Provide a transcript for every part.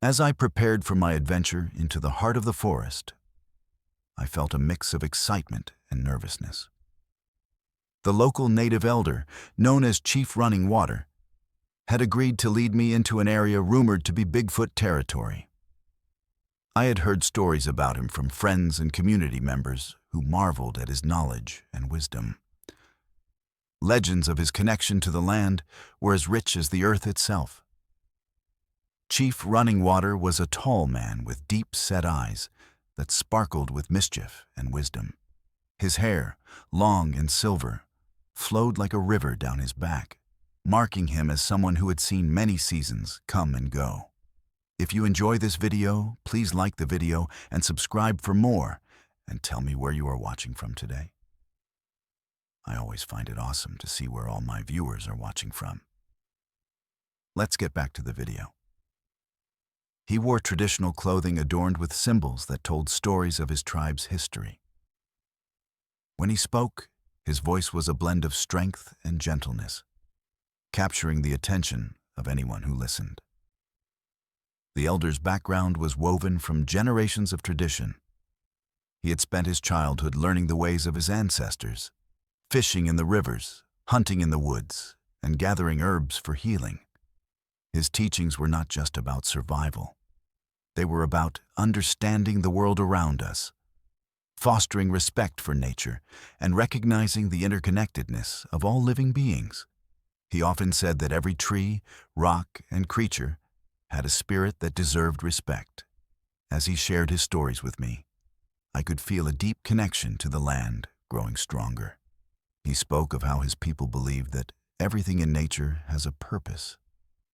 As I prepared for my adventure into the heart of the forest, I felt a mix of excitement and nervousness. The local native elder, known as Chief Running Water, had agreed to lead me into an area rumored to be Bigfoot territory. I had heard stories about him from friends and community members who marveled at his knowledge and wisdom. Legends of his connection to the land were as rich as the earth itself. Chief Running Water was a tall man with deep-set eyes that sparkled with mischief and wisdom. His hair, long and silver, flowed like a river down his back, marking him as someone who had seen many seasons come and go. If you enjoy this video, please like the video and subscribe for more, and tell me where you are watching from today. I always find it awesome to see where all my viewers are watching from. Let's get back to the video. He wore traditional clothing adorned with symbols that told stories of his tribe's history. When he spoke, his voice was a blend of strength and gentleness, capturing the attention of anyone who listened. The elder's background was woven from generations of tradition. He had spent his childhood learning the ways of his ancestors, fishing in the rivers, hunting in the woods, and gathering herbs for healing. His teachings were not just about survival. They were about understanding the world around us, fostering respect for nature, and recognizing the interconnectedness of all living beings. He often said that every tree, rock, and creature had a spirit that deserved respect. As he shared his stories with me, I could feel a deep connection to the land growing stronger. He spoke of how his people believed that everything in nature has a purpose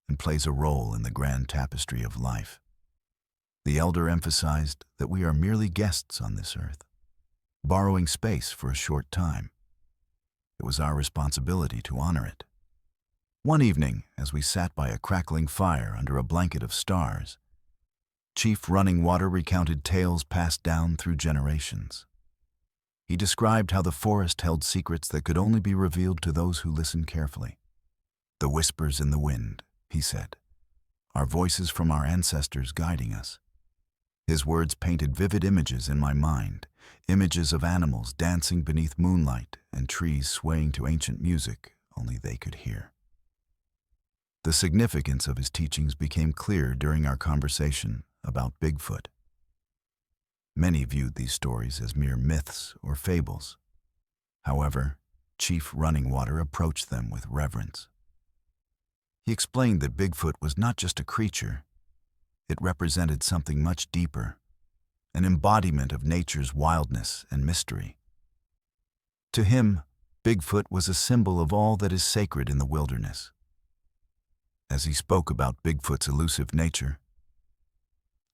and plays a role in the grand tapestry of life. The elder emphasized that we are merely guests on this earth, borrowing space for a short time. It was our responsibility to honor it. One evening, as we sat by a crackling fire under a blanket of stars, Chief Running Water recounted tales passed down through generations. He described how the forest held secrets that could only be revealed to those who listened carefully. The whispers in the wind, he said, are voices from our ancestors guiding us. His words painted vivid images in my mind, images of animals dancing beneath moonlight and trees swaying to ancient music only they could hear. The significance of his teachings became clear during our conversation about Bigfoot. Many viewed these stories as mere myths or fables. However, Chief Running Water approached them with reverence. He explained that Bigfoot was not just a creature. It represented something much deeper, an embodiment of nature's wildness and mystery. To him, Bigfoot was a symbol of all that is sacred in the wilderness. As he spoke about Bigfoot's elusive nature,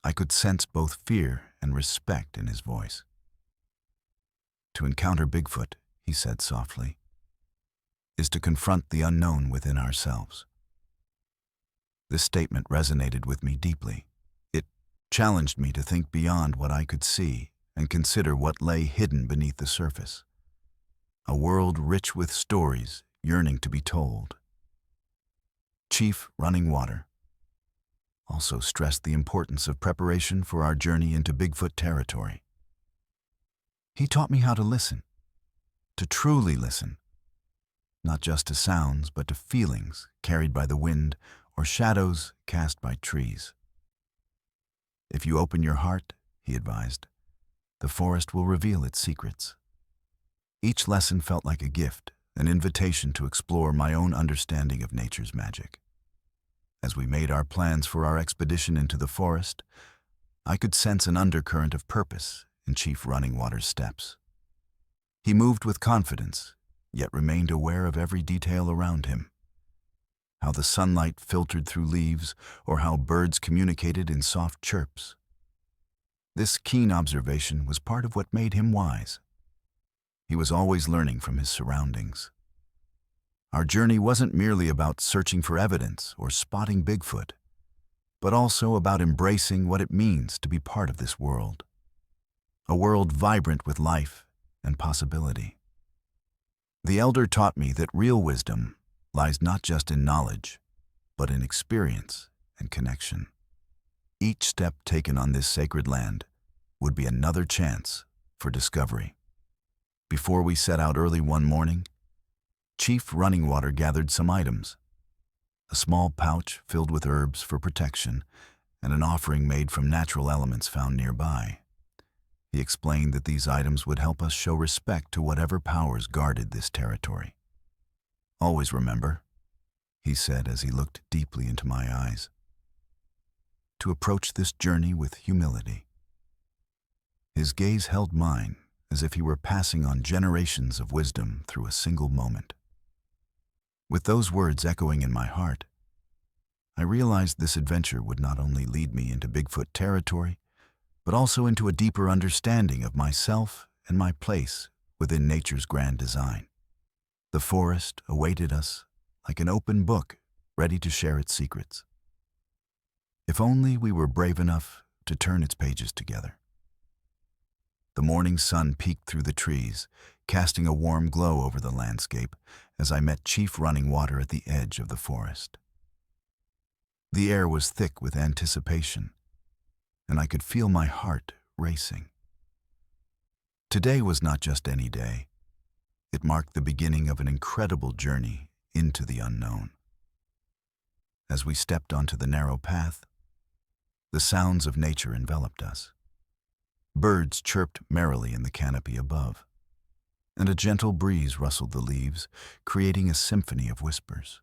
I could sense both fear and respect in his voice. To encounter Bigfoot, he said softly, is to confront the unknown within ourselves. This statement resonated with me deeply. It challenged me to think beyond what I could see and consider what lay hidden beneath the surface. A world rich with stories yearning to be told. Chief Running Water also stressed the importance of preparation for our journey into Bigfoot territory. He taught me how to listen, to truly listen, not just to sounds but to feelings carried by the wind or shadows cast by trees. If you open your heart, he advised, the forest will reveal its secrets. Each lesson felt like a gift, an invitation to explore my own understanding of nature's magic. As we made our plans for our expedition into the forest, I could sense an undercurrent of purpose in Chief Running Water's steps. He moved with confidence, yet remained aware of every detail around him. How the sunlight filtered through leaves, or how birds communicated in soft chirps. This keen observation was part of what made him wise. He was always learning from his surroundings. Our journey wasn't merely about searching for evidence or spotting Bigfoot, but also about embracing what it means to be part of this world. A world vibrant with life and possibility. The elder taught me that real wisdom lies not just in knowledge, but in experience and connection. Each step taken on this sacred land would be another chance for discovery. Before we set out early one morning, Chief Running Water gathered some items: a small pouch filled with herbs for protection and an offering made from natural elements found nearby. He explained that these items would help us show respect to whatever powers guarded this territory. "Always remember," he said as he looked deeply into my eyes, "to approach this journey with humility." His gaze held mine as if he were passing on generations of wisdom through a single moment. With those words echoing in my heart, I realized this adventure would not only lead me into Bigfoot territory, but also into a deeper understanding of myself and my place within nature's grand design. The forest awaited us like an open book, ready to share its secrets. If only we were brave enough to turn its pages together. The morning sun peeked through the trees, casting a warm glow over the landscape as I met Chief Running Water at the edge of the forest. The air was thick with anticipation, and I could feel my heart racing. Today was not just any day. It marked the beginning of an incredible journey into the unknown. As we stepped onto the narrow path, the sounds of nature enveloped us. Birds chirped merrily in the canopy above, and a gentle breeze rustled the leaves, creating a symphony of whispers.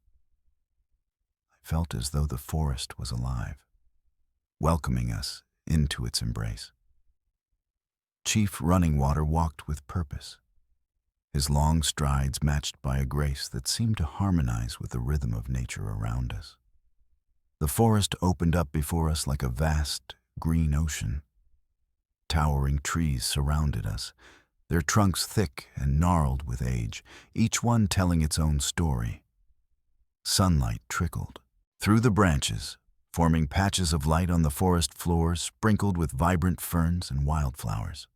I felt as though the forest was alive, welcoming us into its embrace. Chief Running Water walked with purpose, his long strides matched by a grace that seemed to harmonize with the rhythm of nature around us. The forest opened up before us like a vast, green ocean. Towering trees surrounded us, their trunks thick and gnarled with age, each one telling its own story. Sunlight trickled through the branches, forming patches of light on the forest floor sprinkled with vibrant ferns and wildflowers.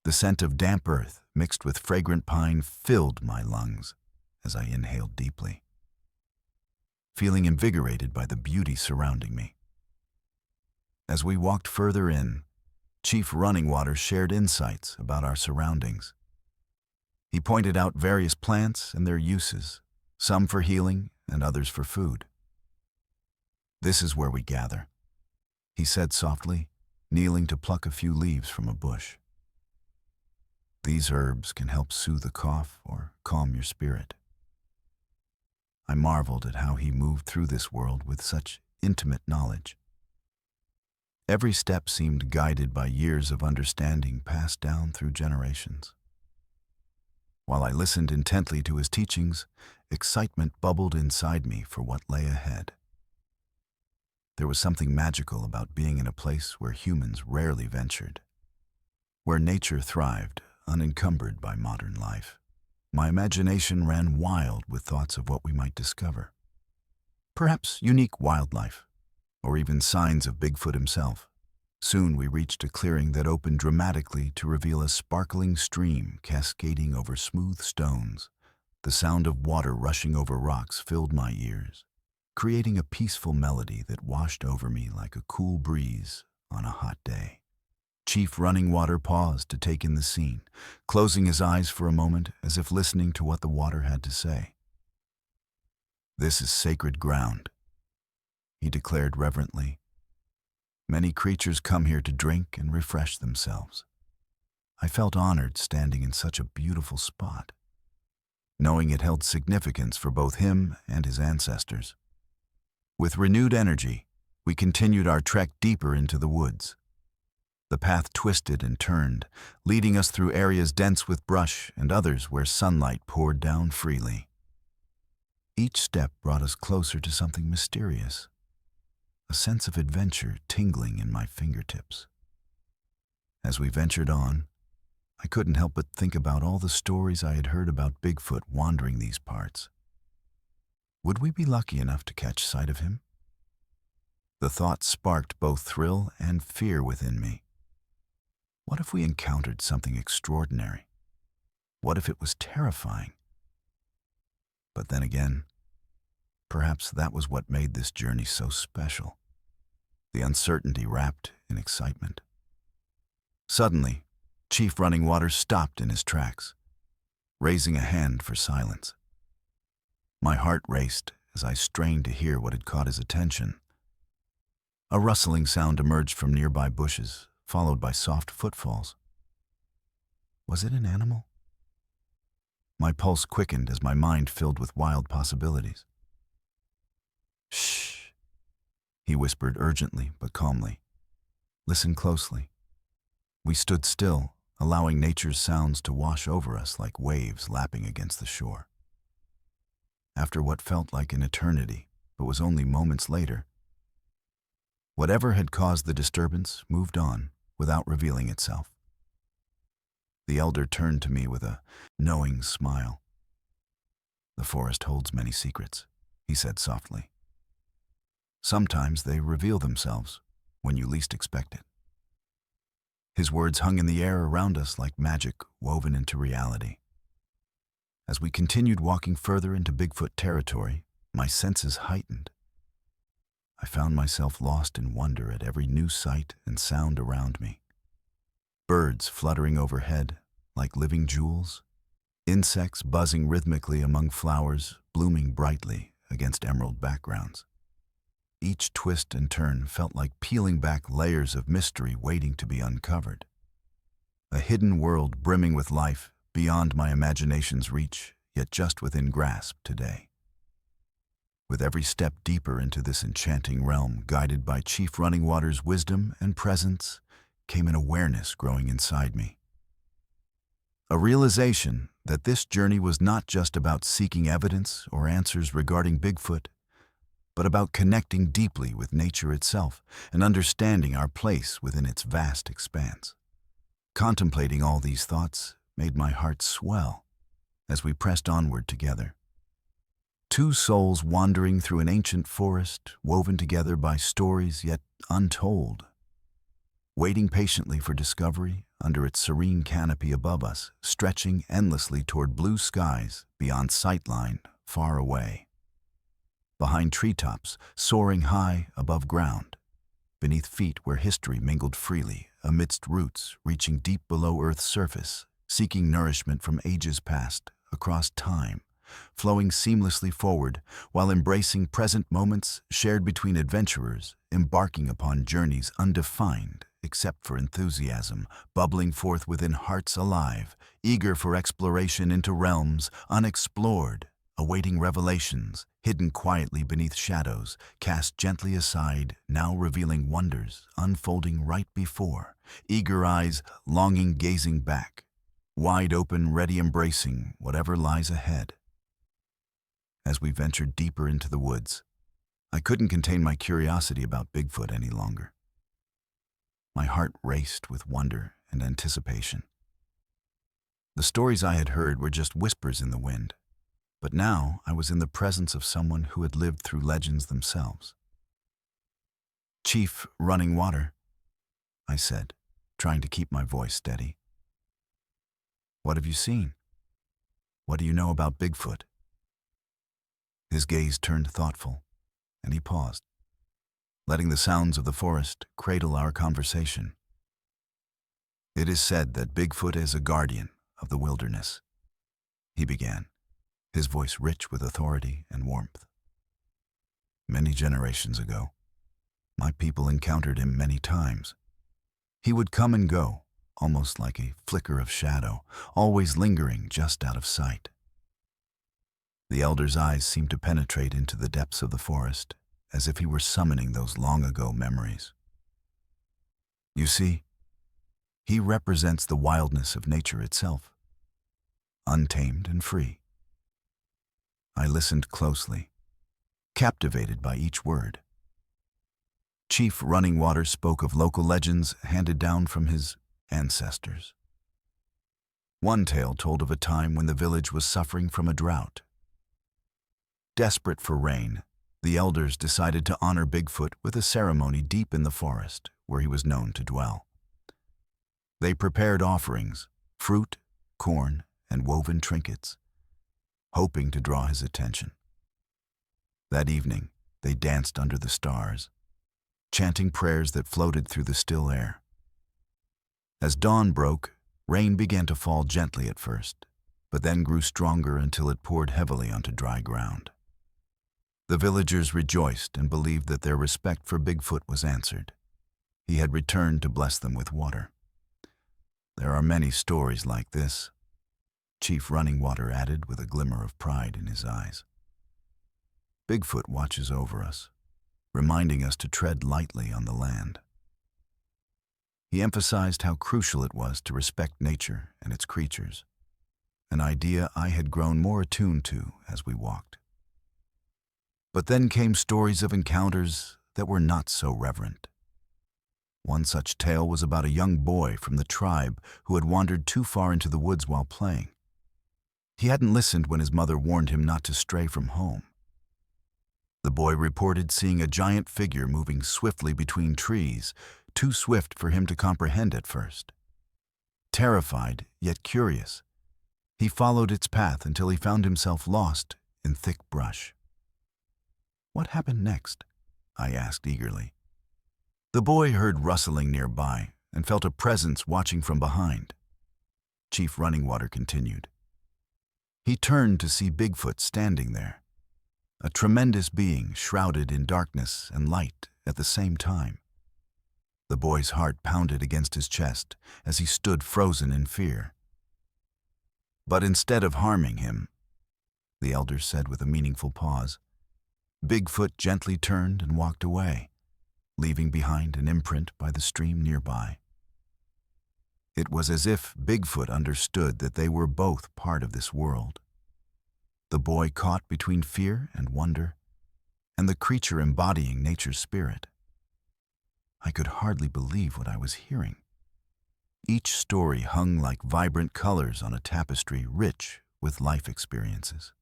The scent of damp earth mixed with fragrant pine filled my lungs as I inhaled deeply, feeling invigorated by the beauty surrounding me. As we walked further in, Chief Running Water shared insights about our surroundings. He pointed out various plants and their uses, some for healing and others for food. "This is where we gather," he said softly, kneeling to pluck a few leaves from a bush. "These herbs can help soothe a cough or calm your spirit." I marveled at how he moved through this world with such intimate knowledge. Every step seemed guided by years of understanding passed down through generations. While I listened intently to his teachings, excitement bubbled inside me for what lay ahead. There was something magical about being in a place where humans rarely ventured, where nature thrived, unencumbered by modern life. My imagination ran wild with thoughts of what we might discover. Perhaps unique wildlife, or even signs of Bigfoot himself. Soon we reached a clearing that opened dramatically to reveal a sparkling stream cascading over smooth stones. The sound of water rushing over rocks filled my ears, creating a peaceful melody that washed over me like a cool breeze on a hot day. Chief Running Water paused to take in the scene, closing his eyes for a moment as if listening to what the water had to say. "This is sacred ground," he declared reverently. "Many creatures come here to drink and refresh themselves." I felt honored standing in such a beautiful spot, knowing it held significance for both him and his ancestors. With renewed energy, we continued our trek deeper into the woods. The path twisted and turned, leading us through areas dense with brush and others where sunlight poured down freely. Each step brought us closer to something mysterious, a sense of adventure tingling in my fingertips. As we ventured on, I couldn't help but think about all the stories I had heard about Bigfoot wandering these parts. Would we be lucky enough to catch sight of him? The thought sparked both thrill and fear within me. What if we encountered something extraordinary? What if it was terrifying? But then again, perhaps that was what made this journey so special. the uncertainty wrapped in excitement. Suddenly, Chief Running Water stopped in his tracks, raising a hand for silence. My heart raced as I strained to hear what had caught his attention. A rustling sound emerged from nearby bushes, followed by soft footfalls. Was it an animal? My pulse quickened as my mind filled with wild possibilities. Shh, he whispered urgently but calmly. Listen closely. We stood still, allowing nature's sounds to wash over us like waves lapping against the shore. After what felt like an eternity, but was only moments later, whatever had caused the disturbance moved on without revealing itself. The elder turned to me with a knowing smile. The forest holds many secrets, he said softly. Sometimes they reveal themselves when you least expect it. His words hung in the air around us like magic woven into reality. As we continued walking further into Bigfoot territory, my senses heightened. I found myself lost in wonder at every new sight and sound around me. Birds fluttering overhead like living jewels, insects buzzing rhythmically among flowers blooming brightly against emerald backgrounds. Each twist and turn felt like peeling back layers of mystery waiting to be uncovered. A hidden world brimming with life beyond my imagination's reach, yet just within grasp today. With every step deeper into this enchanting realm, guided by Chief Running Water's wisdom and presence, came an awareness growing inside me. A realization that this journey was not just about seeking evidence or answers regarding Bigfoot, but about connecting deeply with nature itself and understanding our place within its vast expanse. Contemplating all these thoughts made my heart swell as we pressed onward together. Two souls wandering through an ancient forest, woven together by stories yet untold, waiting patiently for discovery under its serene canopy above us, stretching endlessly toward blue skies beyond sightline far away. Behind treetops, soaring high above ground, beneath feet where history mingled freely, amidst roots reaching deep below Earth's surface, seeking nourishment from ages past, across time, flowing seamlessly forward while embracing present moments shared between adventurers, embarking upon journeys undefined except for enthusiasm, bubbling forth within hearts alive, eager for exploration into realms unexplored, awaiting revelations, hidden quietly beneath shadows, cast gently aside, now revealing wonders unfolding right before, eager eyes longing gazing back, wide open, ready embracing whatever lies ahead. As we ventured deeper into the woods, I couldn't contain my curiosity about Bigfoot any longer. My heart raced with wonder and anticipation. The stories I had heard were just whispers in the wind, but now I was in the presence of someone who had lived through legends themselves. "Chief Running Water," I said, trying to keep my voice steady. "What have you seen? What do you know about Bigfoot?" His gaze turned thoughtful, and he paused, letting the sounds of the forest cradle our conversation. "It is said that Bigfoot is a guardian of the wilderness," he began, his voice rich with authority and warmth. "Many generations ago, my people encountered him many times. He would come and go, almost like a flicker of shadow, always lingering just out of sight." The elder's eyes seemed to penetrate into the depths of the forest, as if he were summoning those long-ago memories. "You see, he represents the wildness of nature itself, untamed and free." I listened closely, captivated by each word. Chief Running Water spoke of local legends handed down from his ancestors. One tale told of a time when the village was suffering from a drought. Desperate for rain, the elders decided to honor Bigfoot with a ceremony deep in the forest where he was known to dwell. They prepared offerings, fruit, corn, and woven trinkets, hoping to draw his attention. That evening, they danced under the stars, chanting prayers that floated through the still air. As dawn broke, rain began to fall gently at first, but then grew stronger until it poured heavily onto dry ground. The villagers rejoiced and believed that their respect for Bigfoot was answered. He had returned to bless them with water. There are many stories like this, Chief Running Water added with a glimmer of pride in his eyes. Bigfoot watches over us, reminding us to tread lightly on the land. He emphasized how crucial it was to respect nature and its creatures, an idea I had grown more attuned to as we walked. But then came stories of encounters that were not so reverent. One such tale was about a young boy from the tribe who had wandered too far into the woods while playing. He hadn't listened when his mother warned him not to stray from home. The boy reported seeing a giant figure moving swiftly between trees, too swift for him to comprehend at first. Terrified, yet curious, he followed its path until he found himself lost in thick brush. "What happened next?" I asked eagerly. The boy heard rustling nearby and felt a presence watching from behind. Chief Running Water continued. He turned to see Bigfoot standing there, a tremendous being shrouded in darkness and light at the same time. The boy's heart pounded against his chest as he stood frozen in fear. But instead of harming him, the elder said with a meaningful pause, Bigfoot gently turned and walked away, leaving behind an imprint by the stream nearby. It was as if Bigfoot understood that they were both part of this world. The boy caught between fear and wonder, and the creature embodying nature's spirit. I could hardly believe what I was hearing. Each story hung like vibrant colors on a tapestry rich with life experiences.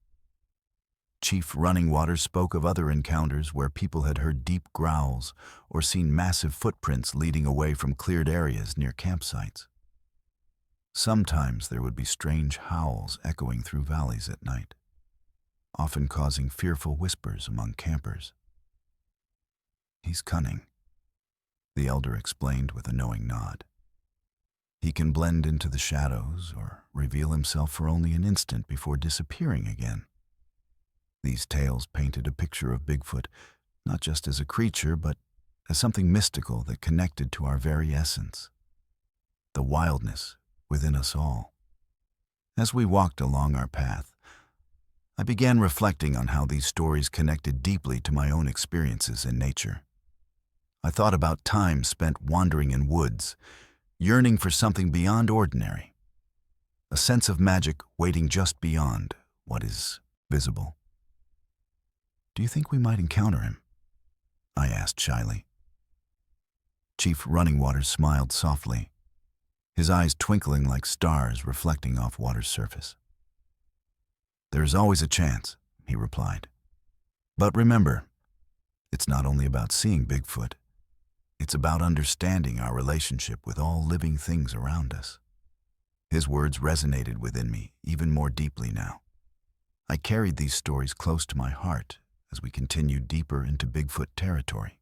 Chief Running Water spoke of other encounters where people had heard deep growls or seen massive footprints leading away from cleared areas near campsites. Sometimes there would be strange howls echoing through valleys at night, often causing fearful whispers among campers. "He's cunning," the elder explained with a knowing nod. "He can blend into the shadows or reveal himself for only an instant before disappearing again." These tales painted a picture of Bigfoot, not just as a creature, but as something mystical that connected to our very essence, the wildness within us all. As we walked along our path, I began reflecting on how these stories connected deeply to my own experiences in nature. I thought about time spent wandering in woods, yearning for something beyond ordinary, a sense of magic waiting just beyond what is visible. "Do you think we might encounter him?" I asked shyly. Chief Running Water smiled softly, his eyes twinkling like stars reflecting off water's surface. "There is always a chance," he replied. "But remember, it's not only about seeing Bigfoot, it's about understanding our relationship with all living things around us." His words resonated within me even more deeply now. I carried these stories close to my heart as we continued deeper into Bigfoot territory.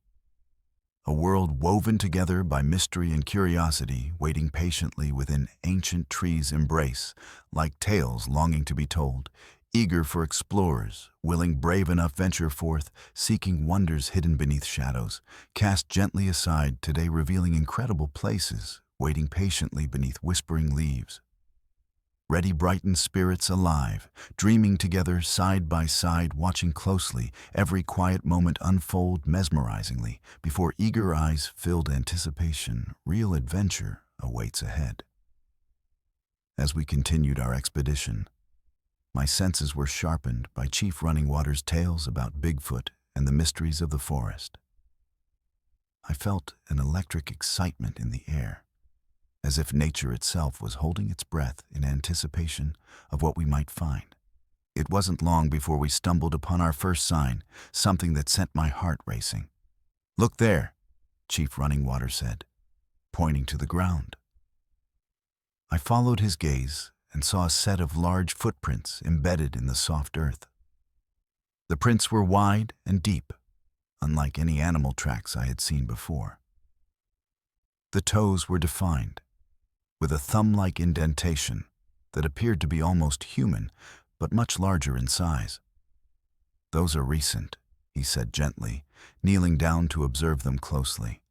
A world woven together by mystery and curiosity, waiting patiently within ancient trees' embrace, like tales longing to be told, eager for explorers, willing brave enough venture forth, seeking wonders hidden beneath shadows, cast gently aside today revealing incredible places, waiting patiently beneath whispering leaves. Ready brightened spirits alive, dreaming together side by side, watching closely, every quiet moment unfold mesmerizingly, before eager eyes filled anticipation, real adventure awaits ahead. As we continued our expedition, my senses were sharpened by Chief Running Water's tales about Bigfoot and the mysteries of the forest. I felt an electric excitement in the air, as if nature itself was holding its breath in anticipation of what we might find. It wasn't long before we stumbled upon our first sign, something that sent my heart racing. "Look there," Chief Running Water said, pointing to the ground. I followed his gaze and saw a set of large footprints embedded in the soft earth. The prints were wide and deep, unlike any animal tracks I had seen before. The toes were defined, with a thumb-like indentation that appeared to be almost human, but much larger in size. "Those are recent," he said gently, kneeling down to observe them closely.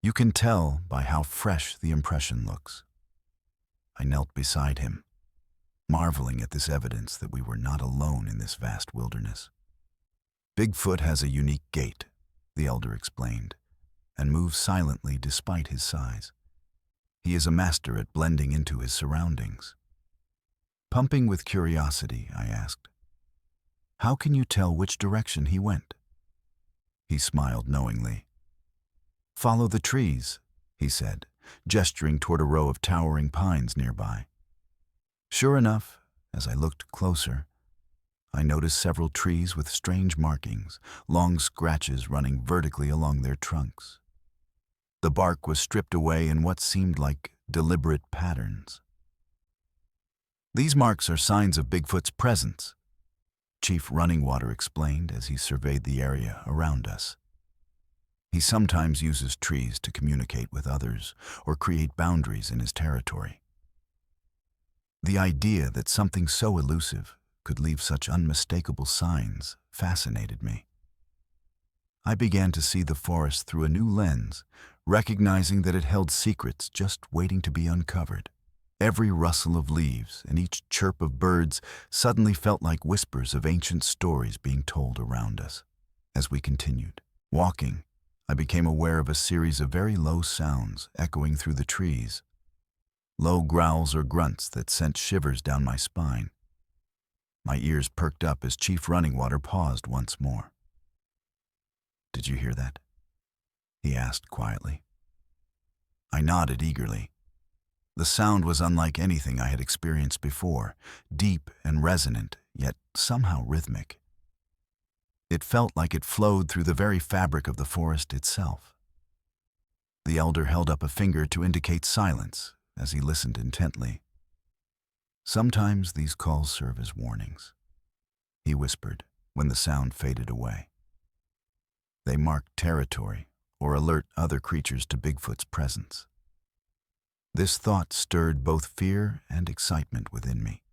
"You can tell by how fresh the impression looks." I knelt beside him, marveling at this evidence that we were not alone in this vast wilderness. "Bigfoot has a unique gait," the elder explained, "and moves silently despite his size. He is a master at blending into his surroundings." Pumping with curiosity, I asked, "How can you tell which direction he went?" He smiled knowingly. "Follow the trees," he said, gesturing toward a row of towering pines nearby. Sure enough, as I looked closer, I noticed several trees with strange markings, long scratches running vertically along their trunks. The bark was stripped away in what seemed like deliberate patterns. "These marks are signs of Bigfoot's presence," Chief Running Water explained as he surveyed the area around us. "He sometimes uses trees to communicate with others or create boundaries in his territory." The idea that something so elusive could leave such unmistakable signs fascinated me. I began to see the forest through a new lens, recognizing that it held secrets just waiting to be uncovered. Every rustle of leaves and each chirp of birds suddenly felt like whispers of ancient stories being told around us. As we continued walking, I became aware of a series of very low sounds echoing through the trees. Low growls or grunts that sent shivers down my spine. My ears perked up as Chief Running Water paused once more. "Did you hear that?" he asked quietly. I nodded eagerly. The sound was unlike anything I had experienced before, deep and resonant, yet somehow rhythmic. It felt like it flowed through the very fabric of the forest itself. The elder held up a finger to indicate silence as he listened intently. "Sometimes these calls serve as warnings," he whispered when the sound faded away. "They mark territory or alert other creatures to Bigfoot's presence." This thought stirred both fear and excitement within me.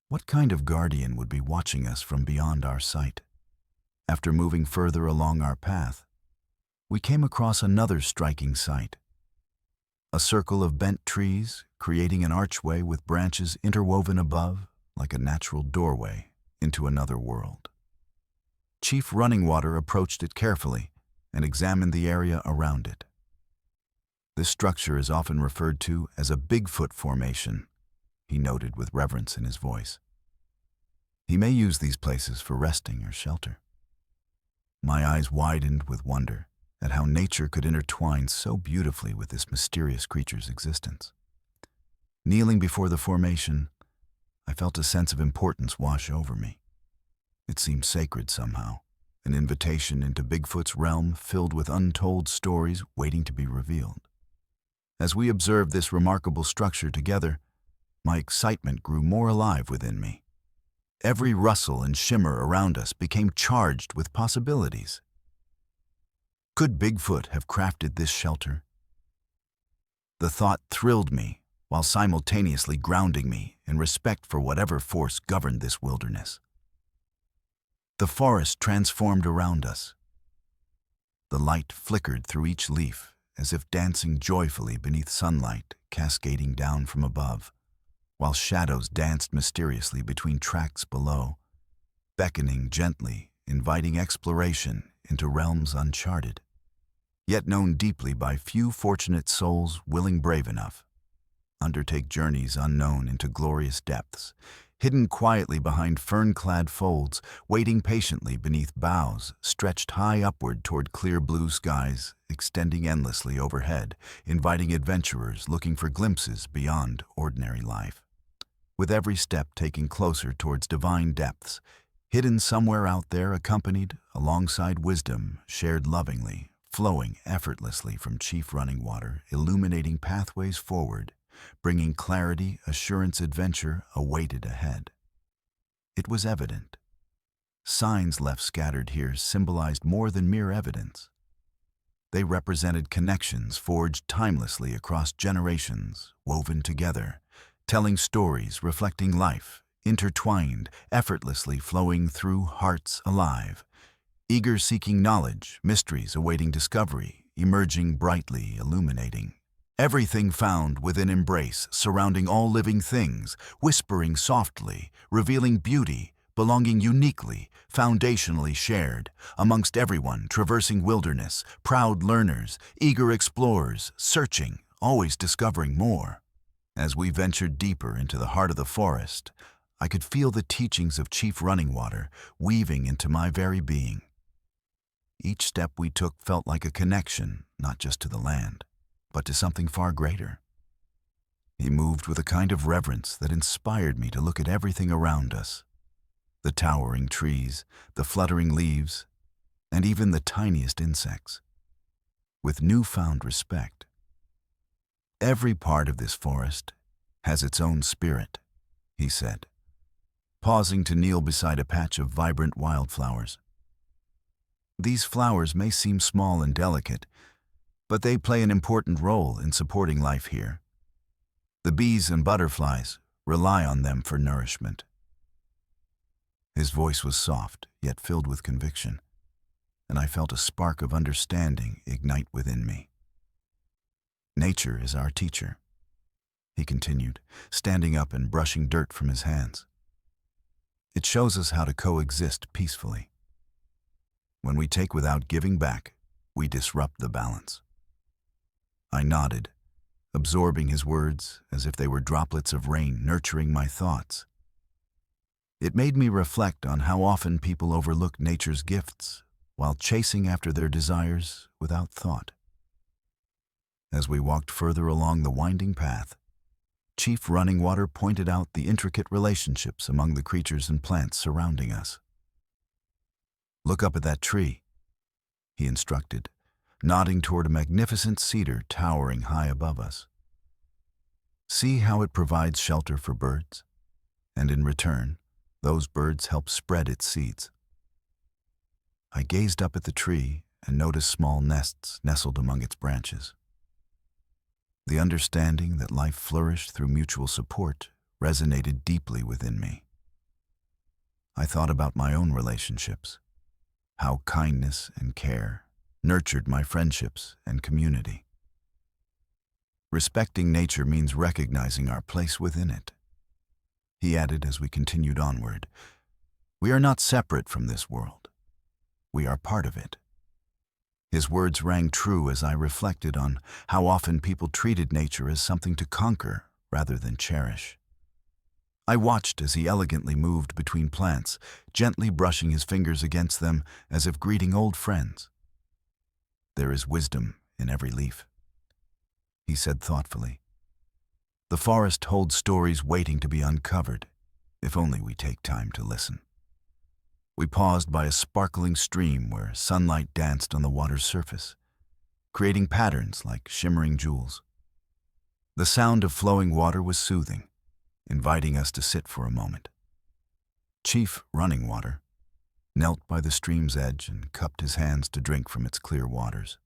What kind of guardian would be watching us from beyond our sight? After moving further along our path, we came across another striking sight. A circle of bent trees, creating an archway with branches interwoven above like a natural doorway into another world. Chief Running Water approached it carefully and examined the area around it. "This structure is often referred to as a Bigfoot formation," he noted with reverence in his voice. "He may use these places for resting or shelter." My eyes widened with wonder at how nature could intertwine so beautifully with this mysterious creature's existence. Kneeling before the formation, I felt a sense of importance wash over me. It seemed sacred somehow, an invitation into Bigfoot's realm filled with untold stories waiting to be revealed. As we observed this remarkable structure together, my excitement grew more alive within me. Every rustle and shimmer around us became charged with possibilities. Could Bigfoot have crafted this shelter? The thought thrilled me while simultaneously grounding me in respect for whatever force governed this wilderness. The forest transformed around us. The light flickered through each leaf as if dancing joyfully beneath sunlight cascading down from above, while shadows danced mysteriously between tracks below, beckoning gently, inviting exploration into realms uncharted, yet known deeply by few fortunate souls willing brave enough. Undertake journeys unknown into glorious depths, hidden quietly behind fern-clad folds, waiting patiently beneath boughs stretched high upward toward clear blue skies, extending endlessly overhead, inviting adventurers looking for glimpses beyond ordinary life. With every step taking closer towards divine depths, hidden somewhere out there, accompanied alongside wisdom, shared lovingly, flowing effortlessly from Chief Running Water, illuminating pathways forward, bringing clarity, assurance, adventure awaited ahead. It was evident. Signs left scattered here symbolized more than mere evidence. They represented connections forged timelessly across generations, woven together, telling stories reflecting life, intertwined, effortlessly flowing through hearts alive, eager seeking knowledge, mysteries awaiting discovery, emerging brightly, illuminating. Everything found within embrace, surrounding all living things, whispering softly, revealing beauty, belonging uniquely, foundationally shared, amongst everyone traversing wilderness, proud learners, eager explorers, searching, always discovering more. As we ventured deeper into the heart of the forest, I could feel the teachings of Chief Running Water weaving into my very being. Each step we took felt like a connection, not just to the land, but to something far greater. He moved with a kind of reverence that inspired me to look at everything around us. The towering trees, the fluttering leaves, and even the tiniest insects, with newfound respect. Every part of this forest has its own spirit, he said, pausing to kneel beside a patch of vibrant wildflowers. These flowers may seem small and delicate, but they play an important role in supporting life here. The bees and butterflies rely on them for nourishment. His voice was soft, yet filled with conviction, and I felt a spark of understanding ignite within me. Nature is our teacher, he continued, standing up and brushing dirt from his hands. It shows us how to coexist peacefully. When we take without giving back, we disrupt the balance. I nodded, absorbing his words as if they were droplets of rain nurturing my thoughts. It made me reflect on how often people overlook nature's gifts while chasing after their desires without thought. As we walked further along the winding path, Chief Running Water pointed out the intricate relationships among the creatures and plants surrounding us. "Look up at that tree," he instructed, nodding toward a magnificent cedar towering high above us. "See how it provides shelter for birds, and in return, those birds help spread its seeds." I gazed up at the tree and noticed small nests nestled among its branches. The understanding that life flourished through mutual support resonated deeply within me. I thought about my own relationships, how kindness and care nurtured my friendships and community. Respecting nature means recognizing our place within it, he added as we continued onward. We are not separate from this world. We are part of it. His words rang true as I reflected on how often people treated nature as something to conquer rather than cherish. I watched as he elegantly moved between plants, gently brushing his fingers against them as if greeting old friends. "There is wisdom in every leaf," he said thoughtfully. "The forest holds stories waiting to be uncovered, if only we take time to listen." We paused by a sparkling stream where sunlight danced on the water's surface, creating patterns like shimmering jewels. The sound of flowing water was soothing, inviting us to sit for a moment. Chief Running Water knelt by the stream's edge and cupped his hands to drink from its clear waters.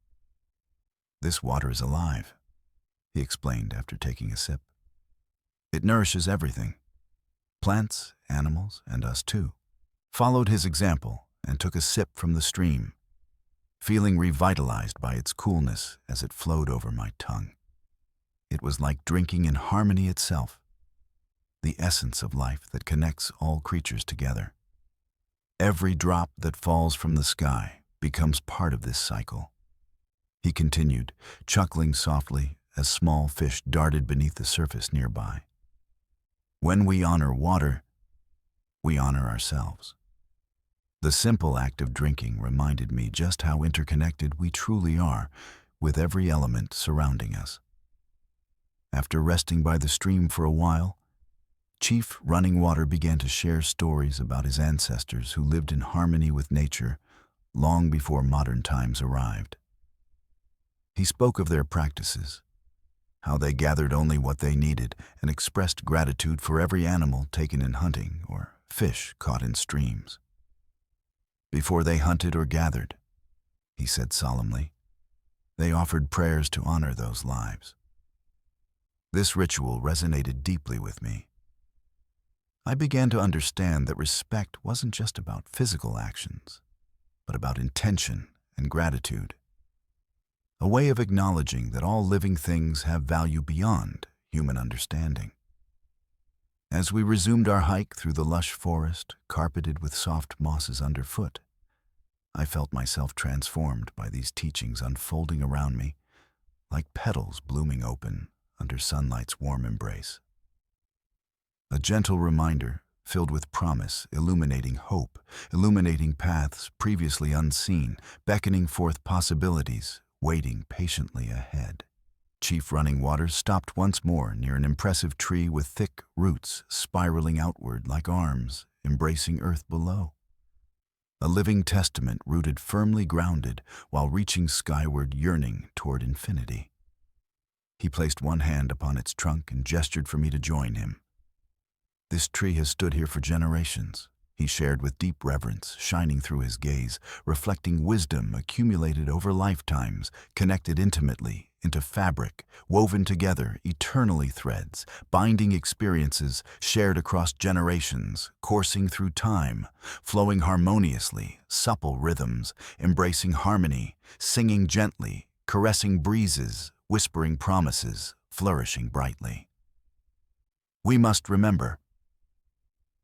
"This water is alive," he explained after taking a sip. "It nourishes everything, plants, animals, and us too." Followed his example and took a sip from the stream, feeling revitalized by its coolness as it flowed over my tongue. It was like drinking in harmony itself, the essence of life that connects all creatures together. Every drop that falls from the sky becomes part of this cycle, he continued, chuckling softly as small fish darted beneath the surface nearby. When we honor water, we honor ourselves. The simple act of drinking reminded me just how interconnected we truly are with every element surrounding us. After resting by the stream for a while, Chief Running Water began to share stories about his ancestors who lived in harmony with nature long before modern times arrived. He spoke of their practices, how they gathered only what they needed and expressed gratitude for every animal taken in hunting or fish caught in streams. Before they hunted or gathered, he said solemnly, they offered prayers to honor those lives. This ritual resonated deeply with me. I began to understand that respect wasn't just about physical actions, but about intention and gratitude, a way of acknowledging that all living things have value beyond human understanding. As we resumed our hike through the lush forest, carpeted with soft mosses underfoot, I felt myself transformed by these teachings unfolding around me, like petals blooming open under sunlight's warm embrace. A gentle reminder, filled with promise, illuminating hope, illuminating paths previously unseen, beckoning forth possibilities, waiting patiently ahead. Chief Running Water stopped once more near an impressive tree with thick roots spiraling outward like arms, embracing earth below. A living testament rooted firmly grounded while reaching skyward, yearning toward infinity. He placed one hand upon its trunk and gestured for me to join him. This tree has stood here for generations, he shared with deep reverence, shining through his gaze, reflecting wisdom accumulated over lifetimes, connected intimately into fabric, woven together eternally threads, binding experiences shared across generations, coursing through time, flowing harmoniously, supple rhythms, embracing harmony, singing gently, caressing breezes, whispering promises, flourishing brightly. We must remember.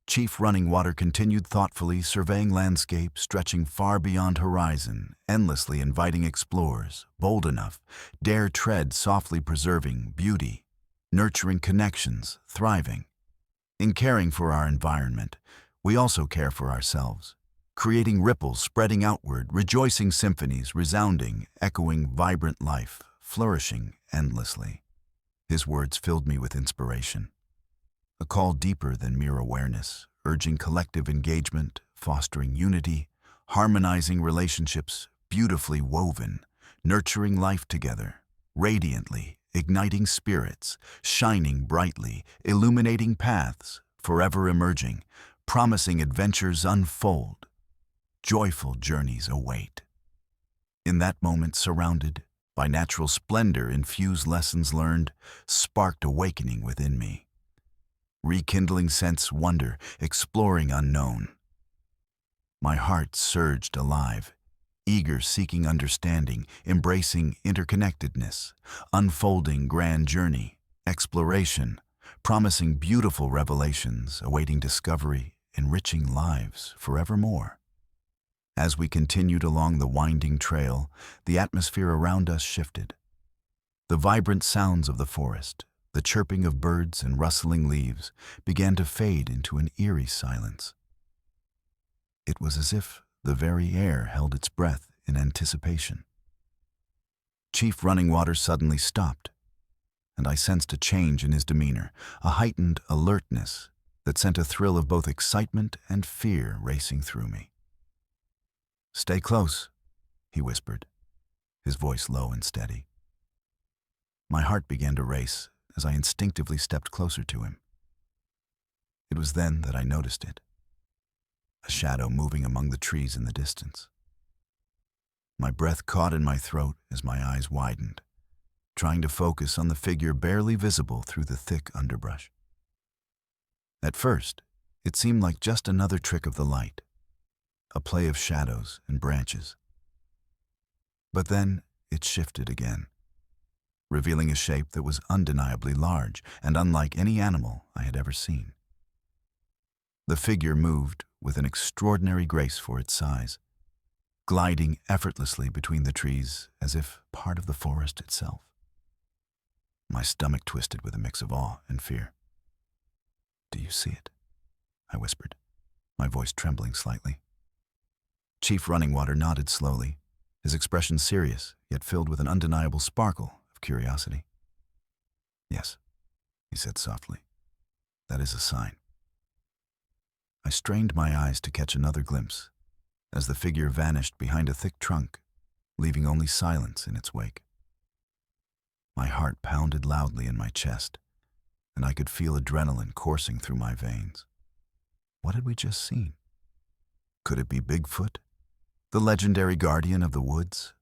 Chief Running Water continued thoughtfully, surveying landscape stretching far beyond horizon, endlessly inviting explorers, bold enough, dare tread softly, preserving beauty, nurturing connections, thriving. In caring for our environment, we also care for ourselves, creating ripples spreading outward, rejoicing symphonies, resounding, echoing vibrant life, flourishing endlessly. His words filled me with inspiration. A call deeper than mere awareness, urging collective engagement, fostering unity, harmonizing relationships, beautifully woven, nurturing life together, radiantly, igniting spirits, shining brightly, illuminating paths, forever emerging, promising adventures unfold, joyful journeys await. In that moment, surrounded by natural splendor, infused lessons learned, sparked awakening within me. Rekindling sense wonder, exploring unknown. My heart surged alive, eager seeking understanding, embracing interconnectedness, unfolding grand journey, exploration, promising beautiful revelations, awaiting discovery, enriching lives forevermore. As we continued along the winding trail, the atmosphere around us shifted. The vibrant sounds of the forest, the chirping of birds and rustling leaves, began to fade into an eerie silence. It was as if the very air held its breath in anticipation. Chief Running Water suddenly stopped, and I sensed a change in his demeanor, a heightened alertness that sent a thrill of both excitement and fear racing through me. "Stay close," he whispered, his voice low and steady. My heart began to race as I instinctively stepped closer to him. It was then that I noticed it, a shadow moving among the trees in the distance. My breath caught in my throat as my eyes widened, trying to focus on the figure barely visible through the thick underbrush. At first, it seemed like just another trick of the light, a play of shadows and branches. But then it shifted again, revealing a shape that was undeniably large and unlike any animal I had ever seen. The figure moved with an extraordinary grace for its size, gliding effortlessly between the trees as if part of the forest itself. My stomach twisted with a mix of awe and fear. "Do you see it?" I whispered, my voice trembling slightly. Chief Running Water nodded slowly, his expression serious, yet filled with an undeniable sparkle of curiosity. "Yes," he said softly. "That is a sign." I strained my eyes to catch another glimpse, as the figure vanished behind a thick trunk, leaving only silence in its wake. My heart pounded loudly in my chest, and I could feel adrenaline coursing through my veins. What had we just seen? Could it be Bigfoot, The legendary guardian of the woods?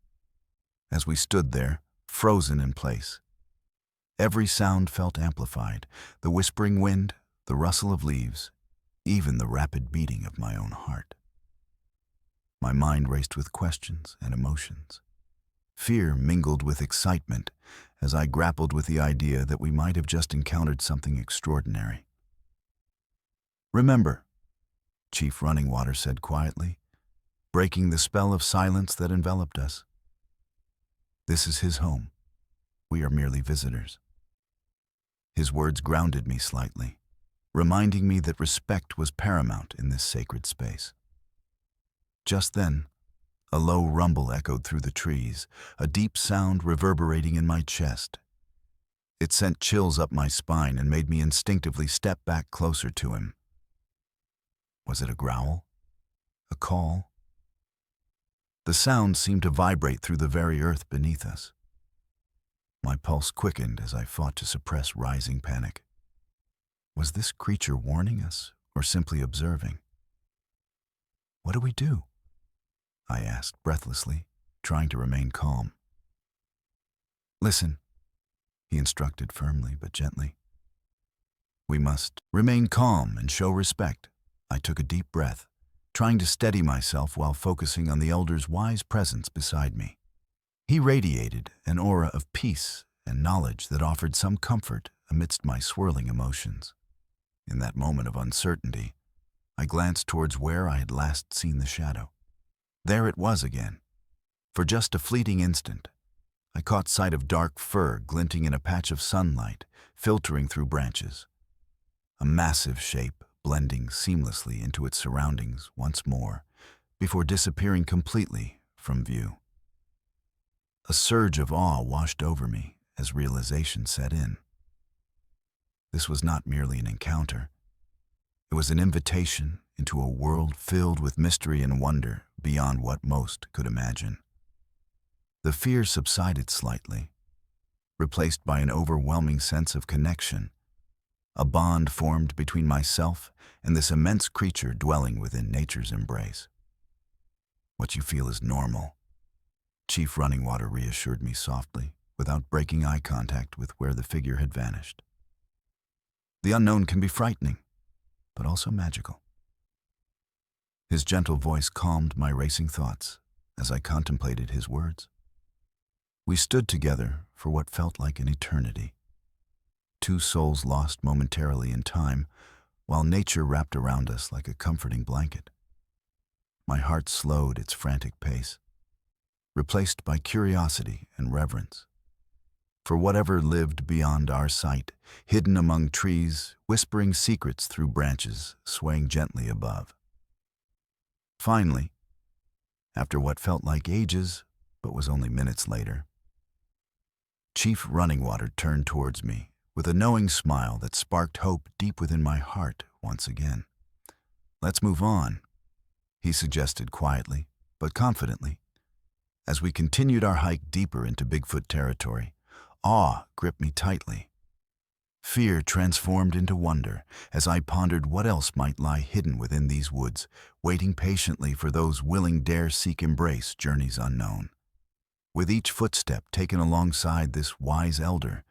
As we stood there, frozen in place, every sound felt amplified, the whispering wind, the rustle of leaves, even the rapid beating of my own heart. My mind raced with questions and emotions. Fear mingled with excitement as I grappled with the idea that we might have just encountered something extraordinary. "Remember," Chief Running Water said quietly, breaking the spell of silence that enveloped us. "This is his home. We are merely visitors." His words grounded me slightly, reminding me that respect was paramount in this sacred space. Just then, a low rumble echoed through the trees, a deep sound reverberating in my chest. It sent chills up my spine and made me instinctively step back closer to him. Was it a growl? A call? The sound seemed to vibrate through the very earth beneath us. My pulse quickened as I fought to suppress rising panic. Was this creature warning us or simply observing? "What do we do?" I asked breathlessly, trying to remain calm. "Listen," he instructed firmly but gently. "We must remain calm and show respect." I took a deep breath, trying to steady myself while focusing on the elder's wise presence beside me. He radiated an aura of peace and knowledge that offered some comfort amidst my swirling emotions. In that moment of uncertainty, I glanced towards where I had last seen the shadow. There it was again. For just a fleeting instant, I caught sight of dark fur glinting in a patch of sunlight, filtering through branches. A massive shape blending seamlessly into its surroundings once more, before disappearing completely from view. A surge of awe washed over me as realization set in. This was not merely an encounter. It was an invitation into a world filled with mystery and wonder beyond what most could imagine. The fear subsided slightly, replaced by an overwhelming sense of connection, a bond formed between myself and this immense creature dwelling within nature's embrace. "What you feel is normal," Chief Running Water reassured me softly, without breaking eye contact with where the figure had vanished. "The unknown can be frightening, but also magical." His gentle voice calmed my racing thoughts as I contemplated his words. We stood together for what felt like an eternity. Two souls lost momentarily in time, while nature wrapped around us like a comforting blanket. My heart slowed its frantic pace, replaced by curiosity and reverence. For whatever lived beyond our sight, hidden among trees, whispering secrets through branches, swaying gently above. Finally, after what felt like ages, but was only minutes later, Chief Running Water turned towards me with a knowing smile that sparked hope deep within my heart once again. "Let's move on," he suggested quietly, but confidently. As we continued our hike deeper into Bigfoot territory, awe gripped me tightly. Fear transformed into wonder as I pondered what else might lie hidden within these woods, waiting patiently for those willing dare seek embrace journeys unknown. With each footstep taken alongside this wise elder,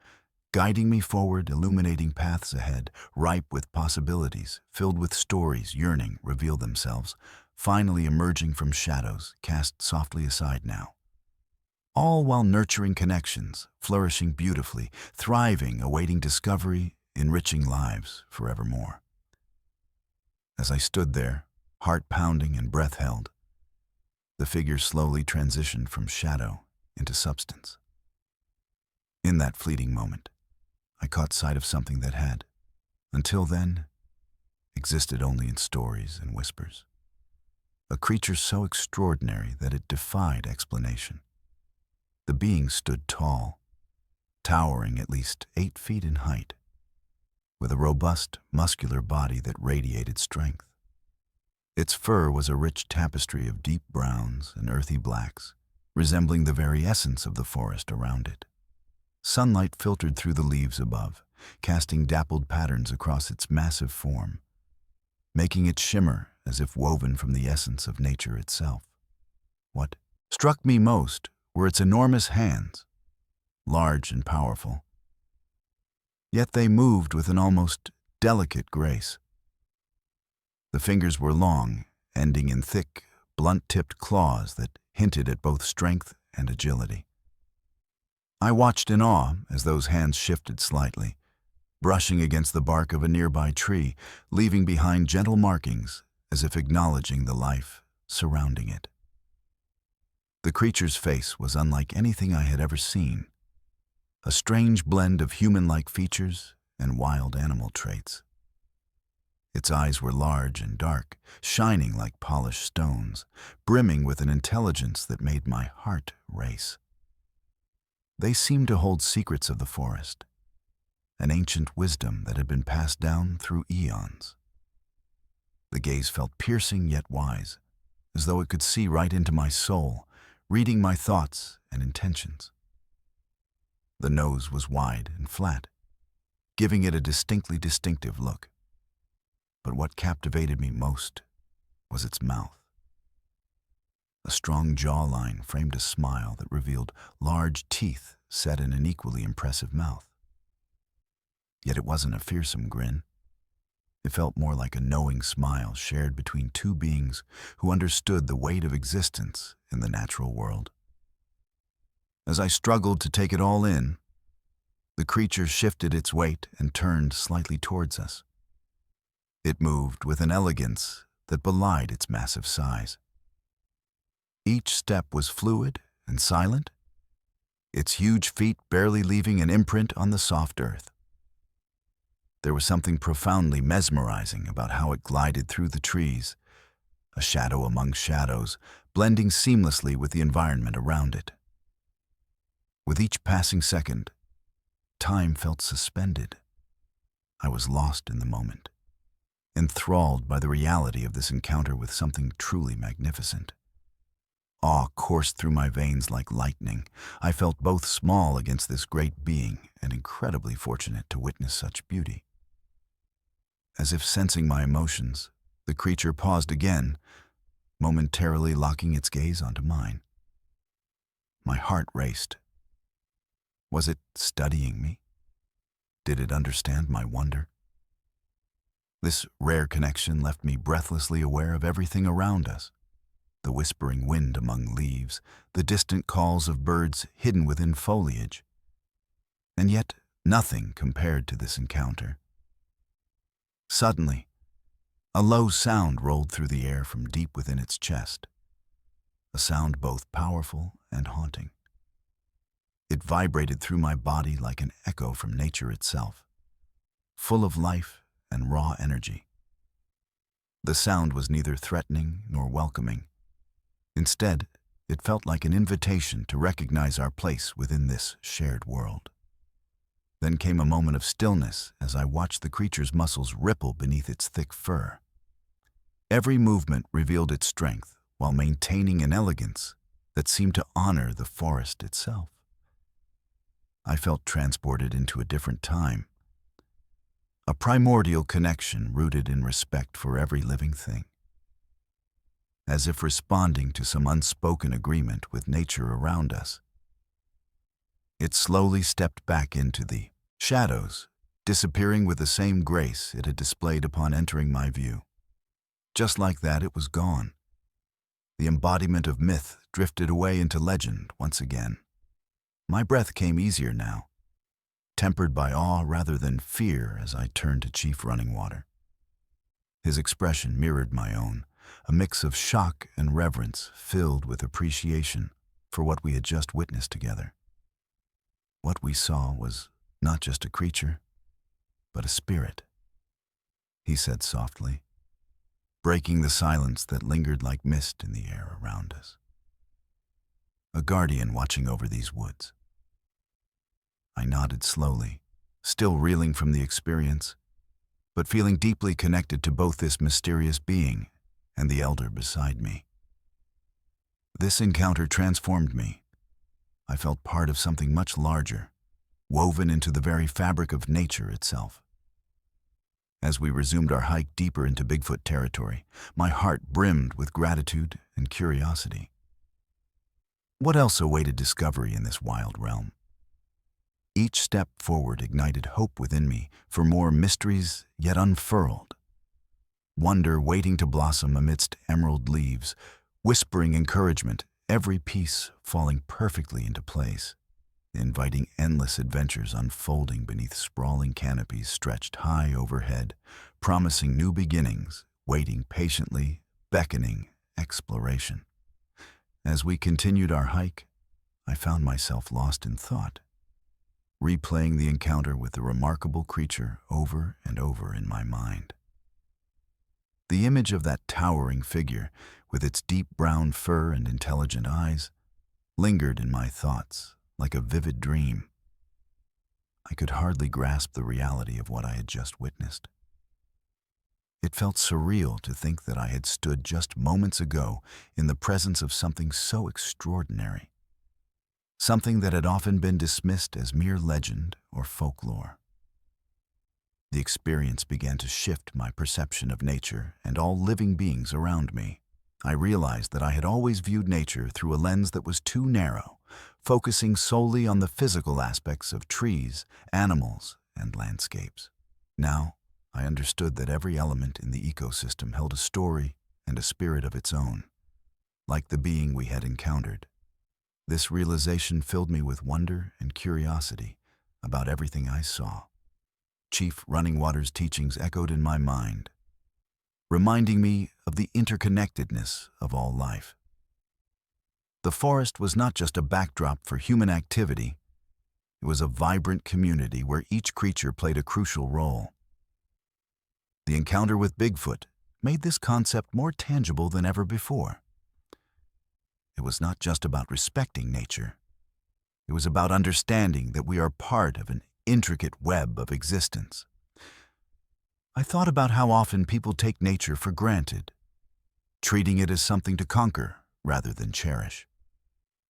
guiding me forward, illuminating paths ahead, ripe with possibilities, filled with stories yearning reveal themselves, finally emerging from shadows cast softly aside now. All while nurturing connections, flourishing beautifully, thriving, awaiting discovery, enriching lives forevermore. As I stood there, heart pounding and breath held, the figure slowly transitioned from shadow into substance. In that fleeting moment, I caught sight of something that had, until then, existed only in stories and whispers. A creature so extraordinary that it defied explanation. The being stood tall, towering at least 8 feet in height, with a robust, muscular body that radiated strength. Its fur was a rich tapestry of deep browns and earthy blacks, resembling the very essence of the forest around it. Sunlight filtered through the leaves above, casting dappled patterns across its massive form, making it shimmer as if woven from the essence of nature itself. What struck me most were its enormous hands, large and powerful. Yet they moved with an almost delicate grace. The fingers were long, ending in thick, blunt-tipped claws that hinted at both strength and agility. I watched in awe as those hands shifted slightly, brushing against the bark of a nearby tree, leaving behind gentle markings as if acknowledging the life surrounding it. The creature's face was unlike anything I had ever seen, a strange blend of human-like features and wild animal traits. Its eyes were large and dark, shining like polished stones, brimming with an intelligence that made my heart race. They seemed to hold secrets of the forest, an ancient wisdom that had been passed down through eons. The gaze felt piercing yet wise, as though it could see right into my soul, reading my thoughts and intentions. The nose was wide and flat, giving it a distinctly distinctive look. But what captivated me most was its mouth. A strong jawline framed a smile that revealed large teeth set in an equally impressive mouth. Yet it wasn't a fearsome grin. It felt more like a knowing smile shared between two beings who understood the weight of existence in the natural world. As I struggled to take it all in, the creature shifted its weight and turned slightly towards us. It moved with an elegance that belied its massive size. Each step was fluid and silent, its huge feet barely leaving an imprint on the soft earth. There was something profoundly mesmerizing about how it glided through the trees, a shadow among shadows, blending seamlessly with the environment around it. With each passing second, time felt suspended. I was lost in the moment, enthralled by the reality of this encounter with something truly magnificent. Awe coursed through my veins like lightning. I felt both small against this great being and incredibly fortunate to witness such beauty. As if sensing my emotions, the creature paused again, momentarily locking its gaze onto mine. My heart raced. Was it studying me? Did it understand my wonder? This rare connection left me breathlessly aware of everything around us. The whispering wind among leaves, the distant calls of birds hidden within foliage. And yet, nothing compared to this encounter. Suddenly, a low sound rolled through the air from deep within its chest, a sound both powerful and haunting. It vibrated through my body like an echo from nature itself, full of life and raw energy. The sound was neither threatening nor welcoming. Instead, it felt like an invitation to recognize our place within this shared world. Then came a moment of stillness as I watched the creature's muscles ripple beneath its thick fur. Every movement revealed its strength while maintaining an elegance that seemed to honor the forest itself. I felt transported into a different time, a primordial connection rooted in respect for every living thing. As if responding to some unspoken agreement with nature around us. It slowly stepped back into the shadows, disappearing with the same grace it had displayed upon entering my view. Just like that, it was gone. The embodiment of myth drifted away into legend once again. My breath came easier now, tempered by awe rather than fear as I turned to Chief Running Water. His expression mirrored my own, a mix of shock and reverence filled with appreciation for what we had just witnessed together. What we saw was not just a creature, but a spirit, he said softly, breaking the silence that lingered like mist in the air around us. A guardian watching over these woods. I nodded slowly, still reeling from the experience, but feeling deeply connected to both this mysterious being and the elder beside me. This encounter transformed me. I felt part of something much larger, woven into the very fabric of nature itself. As we resumed our hike deeper into Bigfoot territory, my heart brimmed with gratitude and curiosity. What else awaited discovery in this wild realm? Each step forward ignited hope within me for more mysteries yet unfurled. Wonder waiting to blossom amidst emerald leaves, whispering encouragement, every piece falling perfectly into place, inviting endless adventures unfolding beneath sprawling canopies stretched high overhead, promising new beginnings, waiting patiently, beckoning exploration. As we continued our hike, I found myself lost in thought, replaying the encounter with the remarkable creature over and over in my mind. The image of that towering figure, with its deep brown fur and intelligent eyes, lingered in my thoughts like a vivid dream. I could hardly grasp the reality of what I had just witnessed. It felt surreal to think that I had stood just moments ago in the presence of something so extraordinary, something that had often been dismissed as mere legend or folklore. The experience began to shift my perception of nature and all living beings around me. I realized that I had always viewed nature through a lens that was too narrow, focusing solely on the physical aspects of trees, animals, and landscapes. Now, I understood that every element in the ecosystem held a story and a spirit of its own, like the being we had encountered. This realization filled me with wonder and curiosity about everything I saw. Chief Running Water's teachings echoed in my mind, reminding me of the interconnectedness of all life. The forest was not just a backdrop for human activity, it was a vibrant community where each creature played a crucial role. The encounter with Bigfoot made this concept more tangible than ever before. It was not just about respecting nature. It was about understanding that we are part of an intricate web of existence. I thought about how often people take nature for granted, treating it as something to conquer rather than cherish.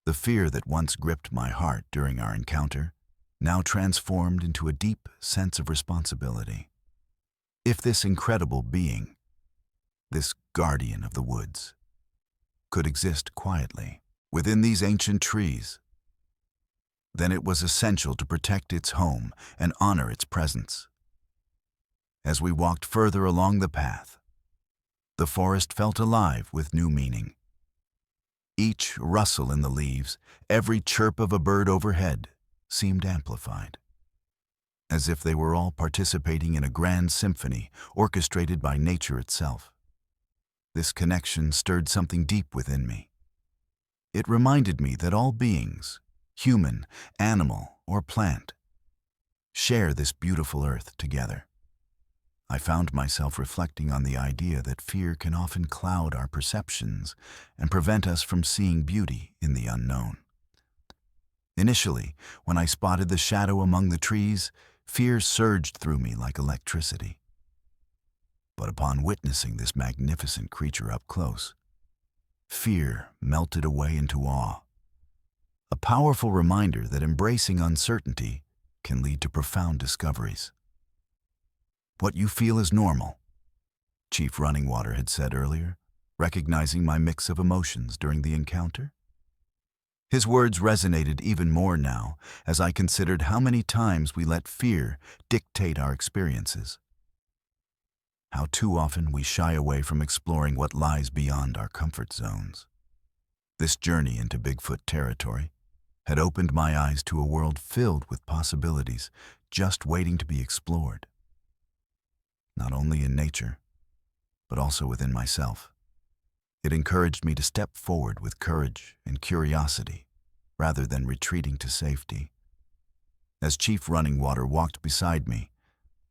The fear that once gripped my heart during our encounter now transformed into a deep sense of responsibility. If this incredible being, this guardian of the woods, could exist quietly within these ancient trees, then it was essential to protect its home and honor its presence. As we walked further along the path, the forest felt alive with new meaning. Each rustle in the leaves, every chirp of a bird overhead, seemed amplified, as if they were all participating in a grand symphony orchestrated by nature itself. This connection stirred something deep within me. It reminded me that all beings, human, animal, or plant, share this beautiful earth together. I found myself reflecting on the idea that fear can often cloud our perceptions and prevent us from seeing beauty in the unknown. Initially, when I spotted the shadow among the trees, fear surged through me like electricity. But upon witnessing this magnificent creature up close, fear melted away into awe, a powerful reminder that embracing uncertainty can lead to profound discoveries. "What you feel is normal," Chief Running Water had said earlier, recognizing my mix of emotions during the encounter. His words resonated even more now as I considered how many times we let fear dictate our experiences. How too often we shy away from exploring what lies beyond our comfort zones. This journey into Bigfoot territory had opened my eyes to a world filled with possibilities just waiting to be explored. Not only in nature, but also within myself. It encouraged me to step forward with courage and curiosity, rather than retreating to safety. As Chief Running Water walked beside me,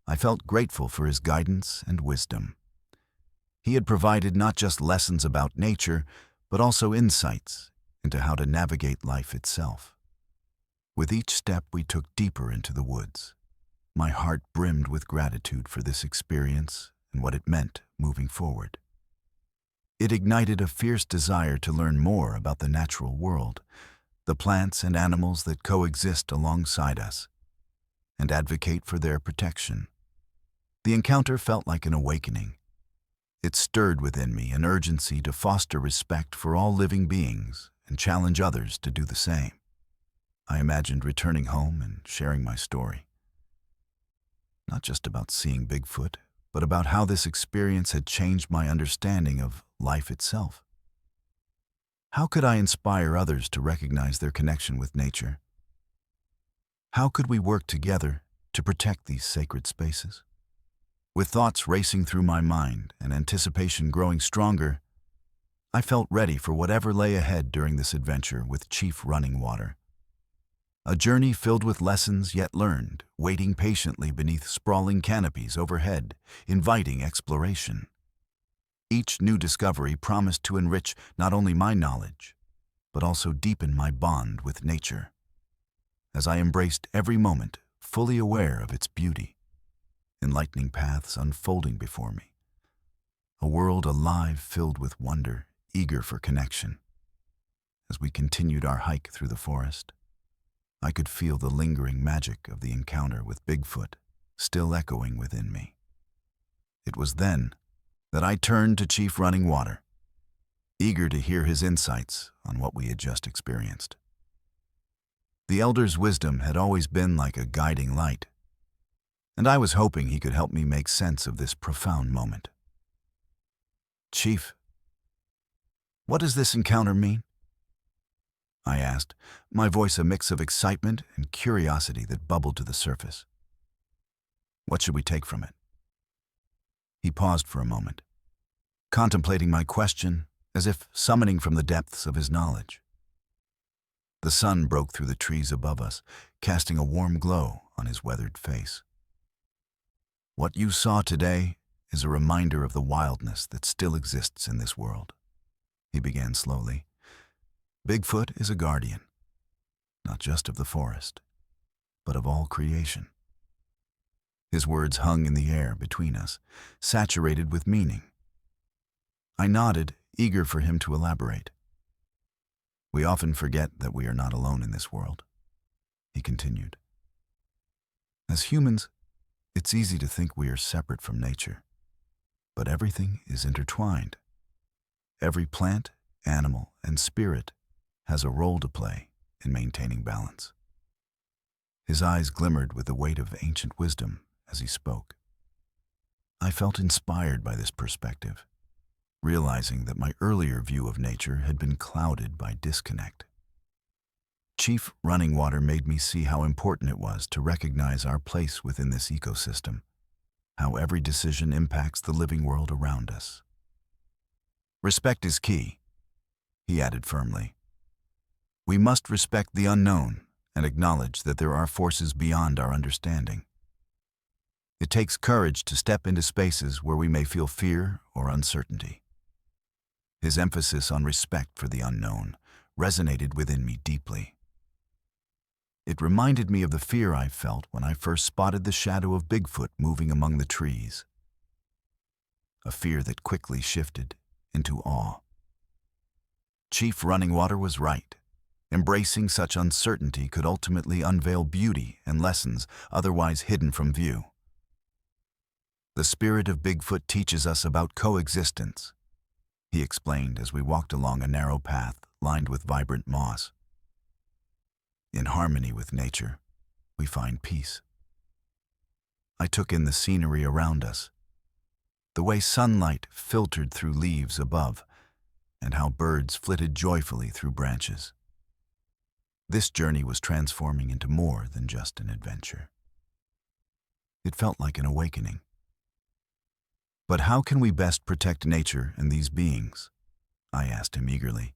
I felt grateful for his guidance and wisdom. He had provided not just lessons about nature, but also insights into how to navigate life itself. With each step we took deeper into the woods, my heart brimmed with gratitude for this experience and what it meant moving forward. It ignited a fierce desire to learn more about the natural world, the plants and animals that coexist alongside us, and advocate for their protection. The encounter felt like an awakening. It stirred within me an urgency to foster respect for all living beings and challenge others to do the same. I imagined returning home and sharing my story. Not just about seeing Bigfoot, but about how this experience had changed my understanding of life itself. How could I inspire others to recognize their connection with nature? How could we work together to protect these sacred spaces? With thoughts racing through my mind and anticipation growing stronger, I felt ready for whatever lay ahead during this adventure with Chief Running Water. A journey filled with lessons yet learned, waiting patiently beneath sprawling canopies overhead, inviting exploration. Each new discovery promised to enrich not only my knowledge, but also deepen my bond with nature. As I embraced every moment, fully aware of its beauty, enlightening paths unfolding before me, a world alive filled with wonder, eager for connection. As we continued our hike through the forest, I could feel the lingering magic of the encounter with Bigfoot still echoing within me. It was then that I turned to Chief Running Water, eager to hear his insights on what we had just experienced. The elder's wisdom had always been like a guiding light, and I was hoping he could help me make sense of this profound moment. "Chief, what does this encounter mean?" I asked, my voice a mix of excitement and curiosity that bubbled to the surface. "What should we take from it?" He paused for a moment, contemplating my question as if summoning from the depths of his knowledge. The sun broke through the trees above us, casting a warm glow on his weathered face. "What you saw today is a reminder of the wildness that still exists in this world," he began slowly. "Bigfoot is a guardian, not just of the forest, but of all creation." His words hung in the air between us, saturated with meaning. I nodded, eager for him to elaborate. "We often forget that we are not alone in this world," he continued. "As humans, it's easy to think we are separate from nature, but everything is intertwined. Every plant, animal, and spirit has a role to play in maintaining balance." His eyes glimmered with the weight of ancient wisdom as he spoke. I felt inspired by this perspective, realizing that my earlier view of nature had been clouded by disconnect. Chief Running Water made me see how important it was to recognize our place within this ecosystem, how every decision impacts the living world around us. "Respect is key," he added firmly. "We must respect the unknown and acknowledge that there are forces beyond our understanding. It takes courage to step into spaces where we may feel fear or uncertainty." His emphasis on respect for the unknown resonated within me deeply. It reminded me of the fear I felt when I first spotted the shadow of Bigfoot moving among the trees. A fear that quickly shifted into awe. Chief Running Water was right. Embracing such uncertainty could ultimately unveil beauty and lessons otherwise hidden from view. "The spirit of Bigfoot teaches us about coexistence," he explained as we walked along a narrow path lined with vibrant moss. "In harmony with nature, we find peace." I took in the scenery around us, the way sunlight filtered through leaves above, and how birds flitted joyfully through branches. This journey was transforming into more than just an adventure. It felt like an awakening. "But how can we best protect nature and these beings?" I asked him eagerly.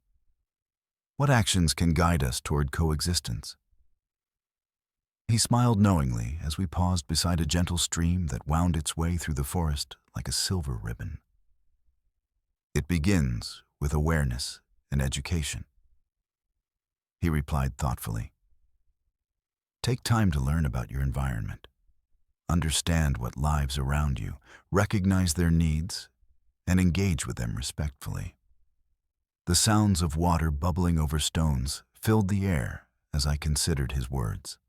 "What actions can guide us toward coexistence?" He smiled knowingly as we paused beside a gentle stream that wound its way through the forest like a silver ribbon. "It begins with awareness and education," he replied thoughtfully. "Take time to learn about your environment. Understand what lives around you, recognize their needs, and engage with them respectfully." The sounds of water bubbling over stones filled the air as I considered his words.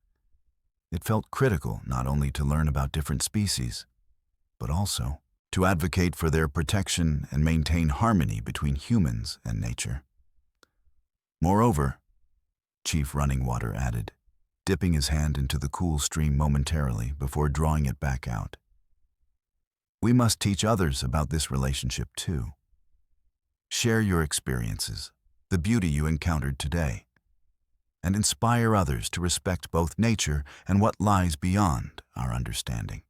It felt critical not only to learn about different species, but also to advocate for their protection and maintain harmony between humans and nature. Moreover, Chief Running Water added, dipping his hand into the cool stream momentarily before drawing it back out, we must teach others about this relationship too. Share your experiences, the beauty you encountered today, and inspire others to respect both nature and what lies beyond our understanding.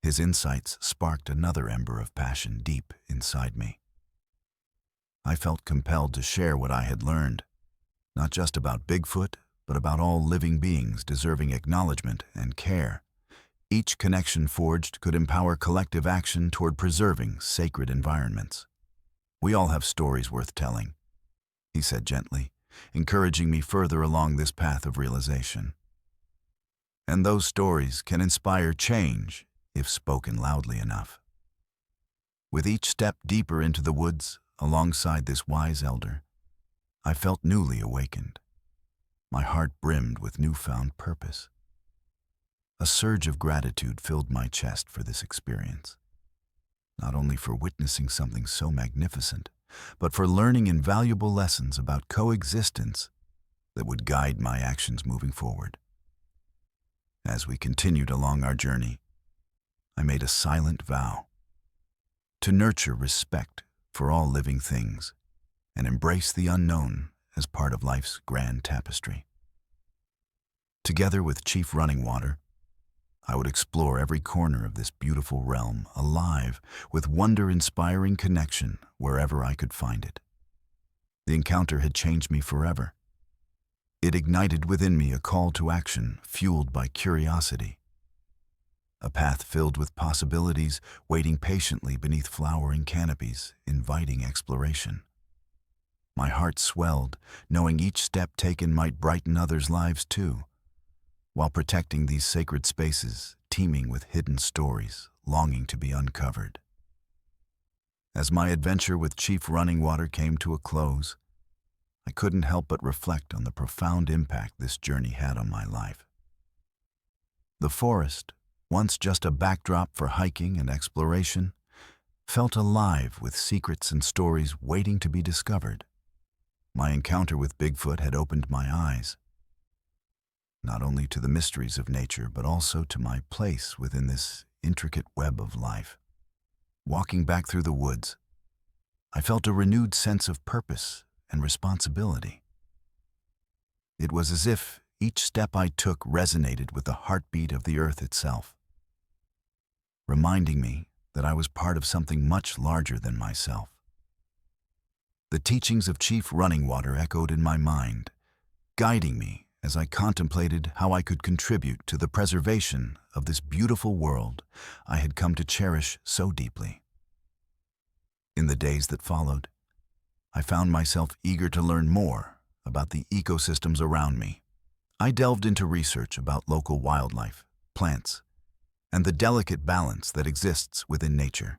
His insights sparked another ember of passion deep inside me. I felt compelled to share what I had learned, not just about Bigfoot, but about all living beings deserving acknowledgement and care. Each connection forged could empower collective action toward preserving sacred environments. We all have stories worth telling, he said gently, encouraging me further along this path of realization. And those stories can inspire change if spoken loudly enough. With each step deeper into the woods alongside this wise elder, I felt newly awakened. My heart brimmed with newfound purpose. A surge of gratitude filled my chest for this experience, not only for witnessing something so magnificent, but for learning invaluable lessons about coexistence that would guide my actions moving forward. As we continued along our journey, I made a silent vow to nurture respect for all living things and embrace the unknown as part of life's grand tapestry. Together with Chief Running Water, I would explore every corner of this beautiful realm, alive with wonder-inspiring connection wherever I could find it. The encounter had changed me forever. It ignited within me a call to action fueled by curiosity, a path filled with possibilities waiting patiently beneath flowering canopies, inviting exploration. My heart swelled, knowing each step taken might brighten others' lives too, while protecting these sacred spaces teeming with hidden stories longing to be uncovered. As my adventure with Chief Running Water came to a close, I couldn't help but reflect on the profound impact this journey had on my life. The forest, once just a backdrop for hiking and exploration, felt alive with secrets and stories waiting to be discovered. My encounter with Bigfoot had opened my eyes, not only to the mysteries of nature, but also to my place within this intricate web of life. Walking back through the woods, I felt a renewed sense of purpose and responsibility. It was as if each step I took resonated with the heartbeat of the earth itself, reminding me that I was part of something much larger than myself. The teachings of Chief Running Water echoed in my mind, guiding me as I contemplated how I could contribute to the preservation of this beautiful world I had come to cherish so deeply. In the days that followed, I found myself eager to learn more about the ecosystems around me. I delved into research about local wildlife, plants, and the delicate balance that exists within nature.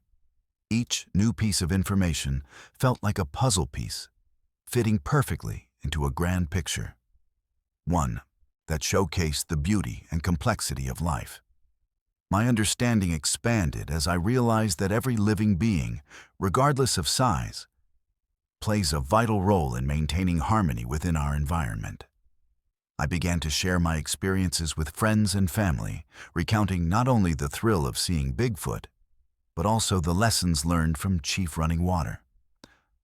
Each new piece of information felt like a puzzle piece, fitting perfectly into a grand picture, one that showcased the beauty and complexity of life. My understanding expanded as I realized that every living being, regardless of size, plays a vital role in maintaining harmony within our environment. I began to share my experiences with friends and family, recounting not only the thrill of seeing Bigfoot, but also the lessons learned from Chief Running Water.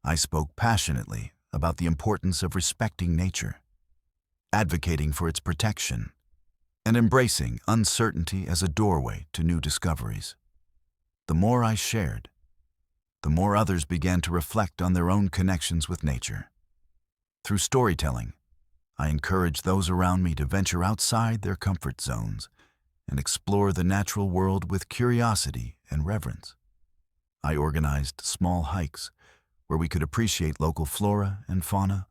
I spoke passionately about the importance of respecting nature, advocating for its protection, and embracing uncertainty as a doorway to new discoveries. The more I shared, the more others began to reflect on their own connections with nature. Through storytelling, I encouraged those around me to venture outside their comfort zones and explore the natural world with curiosity and reverence. I organized small hikes where we could appreciate local flora and fauna,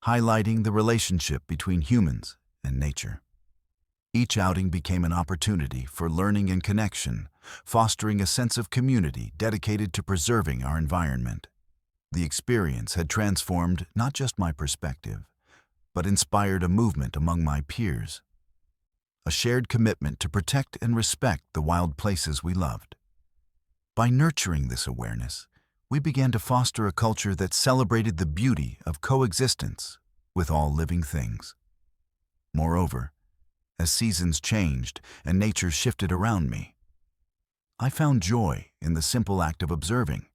highlighting the relationship between humans and nature. Each outing became an opportunity for learning and connection, fostering a sense of community dedicated to preserving our environment. The experience had transformed not just my perspective, but inspired a movement among my peers, a shared commitment to protect and respect the wild places we loved. By nurturing this awareness, we began to foster a culture that celebrated the beauty of coexistence with all living things. Moreover, as seasons changed and nature shifted around me, I found joy in the simple act of observing.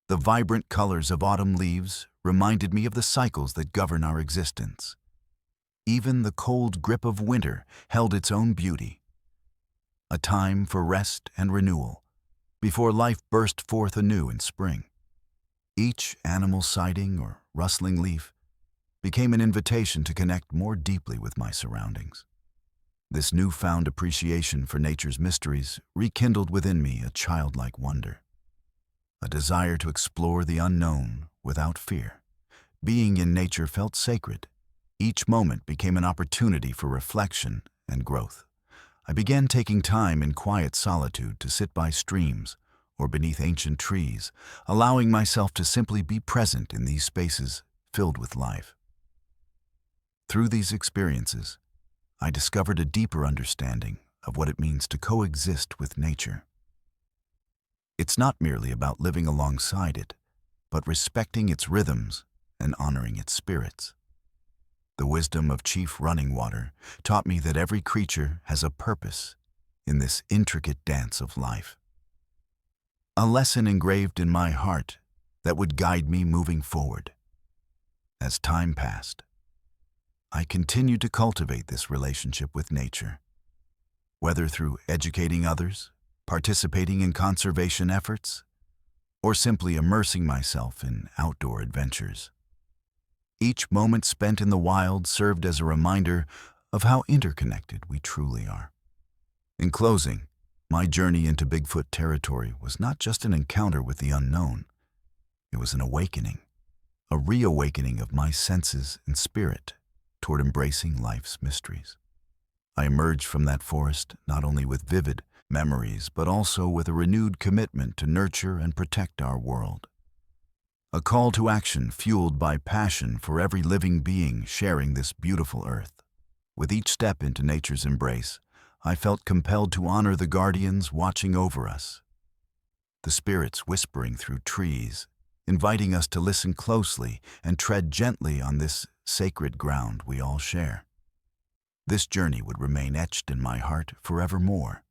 The vibrant colors of autumn leaves reminded me of the cycles that govern our existence. Even the cold grip of winter held its own beauty, a time for rest and renewal, before life burst forth anew in spring. Each animal sighting or rustling leaf became an invitation to connect more deeply with my surroundings. This newfound appreciation for nature's mysteries rekindled within me a childlike wonder, a desire to explore the unknown without fear. Being in nature felt sacred. Each moment became an opportunity for reflection and growth. I began taking time in quiet solitude to sit by streams or beneath ancient trees, allowing myself to simply be present in these spaces filled with life. Through these experiences, I discovered a deeper understanding of what it means to coexist with nature. It's not merely about living alongside it, but respecting its rhythms and honoring its spirits. The wisdom of Chief Running Water taught me that every creature has a purpose in this intricate dance of life. A lesson engraved in my heart that would guide me moving forward. As time passed, I continued to cultivate this relationship with nature, whether through educating others, participating in conservation efforts, or simply immersing myself in outdoor adventures. Each moment spent in the wild served as a reminder of how interconnected we truly are. In closing, my journey into Bigfoot territory was not just an encounter with the unknown. It was an awakening, a reawakening of my senses and spirit toward embracing life's mysteries. I emerged from that forest not only with vivid memories, but also with a renewed commitment to nurture and protect our world. A call to action fueled by passion for every living being sharing this beautiful earth. With each step into nature's embrace, I felt compelled to honor the guardians watching over us, the spirits whispering through trees, inviting us to listen closely and tread gently on this sacred ground we all share. This journey would remain etched in my heart forevermore,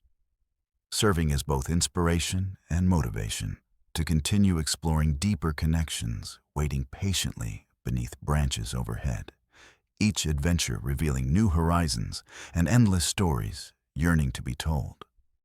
serving as both inspiration and motivation to continue exploring deeper connections waiting patiently beneath branches overhead, each adventure revealing new horizons and endless stories yearning to be told.